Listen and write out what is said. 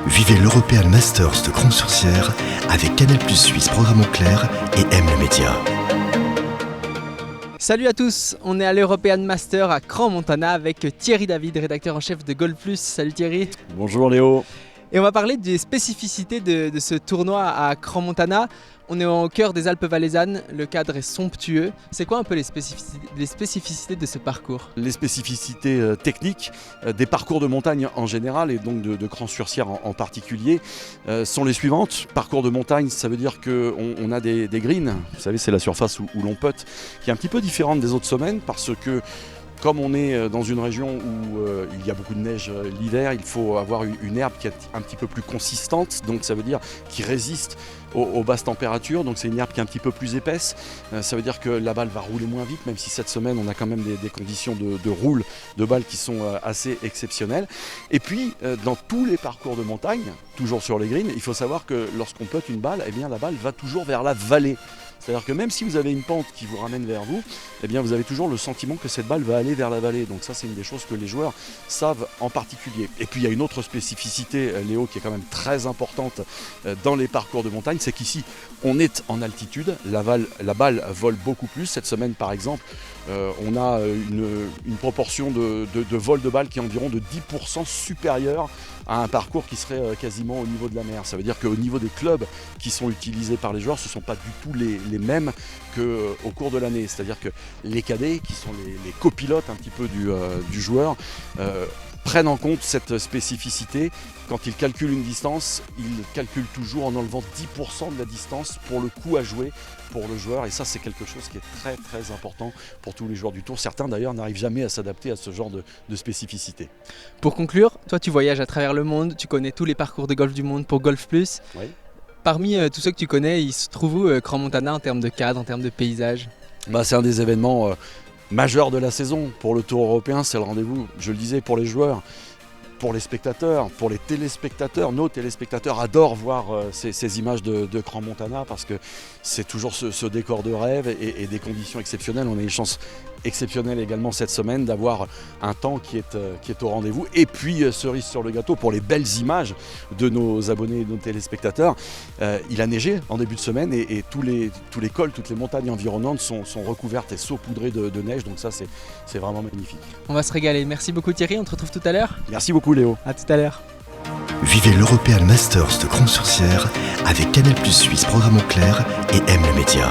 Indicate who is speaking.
Speaker 1: Vivez l'European Masters de Cran-sur-Sierre avec Canal+ Suisse Programme en clair et aime le média.
Speaker 2: Salut à tous, on est à l'European Master à Crans-Montana avec Thierry David, rédacteur en chef de Golf Plus. Salut Thierry.
Speaker 3: Bonjour Léo.
Speaker 2: Et on va parler des spécificités de ce tournoi à Crans-Montana. On est au cœur des Alpes valaisannes, le cadre est somptueux. C'est quoi un peu les spécificités de ce parcours?
Speaker 3: Les spécificités techniques des parcours de montagne en général et donc de Cran-sur-Sierre en particulier sont les suivantes. Parcours de montagne, ça veut dire qu'on a des greens, vous savez c'est la surface où l'on putt, qui est un petit peu différente des autres semaines parce que comme on est dans une région où il y a beaucoup de neige l'hiver, il faut avoir une herbe qui est un petit peu plus consistante, donc ça veut dire qui résiste aux basses températures, donc c'est une herbe qui est un petit peu plus épaisse, ça veut dire que la balle va rouler moins vite, même si cette semaine on a quand même des conditions de roule de balle qui sont assez exceptionnelles. Et puis dans tous les parcours de montagne, toujours sur les greens, il faut savoir que lorsqu'on putt une balle, eh bien la balle va toujours vers la vallée. C'est-à-dire que même si vous avez une pente qui vous ramène vers vous, eh bien vous avez toujours le sentiment que cette balle va aller vers la vallée. Donc ça c'est une des choses que les joueurs savent en particulier. Et puis il y a une autre spécificité, Léo, qui est quand même très importante dans les parcours de montagne, c'est qu'ici on est en altitude, la balle vole beaucoup plus. Cette semaine par exemple, on a une proportion de vol de balle qui est environ de 10% supérieure à un parcours qui serait quasiment au niveau de la mer. Ça veut dire qu'au niveau des clubs qui sont utilisés par les joueurs, ce ne sont pas du tout les mêmes qu'au cours de l'année. C'est-à-dire que les cadets, qui sont les copilotes un petit peu du joueur, prennent en compte cette spécificité. Quand ils calculent une distance, ils calculent toujours en enlevant 10% de la distance pour le coup à jouer pour le joueur. Et ça, c'est quelque chose qui est très très important pour tous les joueurs du Tour. Certains d'ailleurs n'arrivent jamais à s'adapter à ce genre de spécificité.
Speaker 2: Pour conclure, toi tu voyages à travers le monde, tu connais tous les parcours de golf du monde pour Golf Plus.
Speaker 3: Oui.
Speaker 2: Parmi tous ceux que tu connais, il se trouve où Crans-Montana en termes de cadre, en termes de paysage?
Speaker 3: C'est un des événements majeurs de la saison pour le Tour européen. C'est le rendez-vous, je le disais, pour les joueurs, pour les spectateurs, pour les téléspectateurs. Nos téléspectateurs adorent voir ces images de Crans-Montana parce que c'est toujours ce décor de rêve et des conditions exceptionnelles. On a une chance exceptionnelle également cette semaine d'avoir un temps qui est au rendez-vous. Et puis cerise sur le gâteau pour les belles images de nos abonnés et de nos téléspectateurs. Il a neigé en début de semaine et tous les cols, toutes les montagnes environnantes sont recouvertes et saupoudrées de neige. Donc ça c'est vraiment magnifique.
Speaker 2: On va se régaler. Merci beaucoup Thierry, on te retrouve tout à l'heure.
Speaker 3: Merci beaucoup Léo.
Speaker 2: À tout à l'heure.
Speaker 1: Vivez l'European Masters de Cran-sur-Sierre avec Canal+ Suisse Programme en clair et aime le média.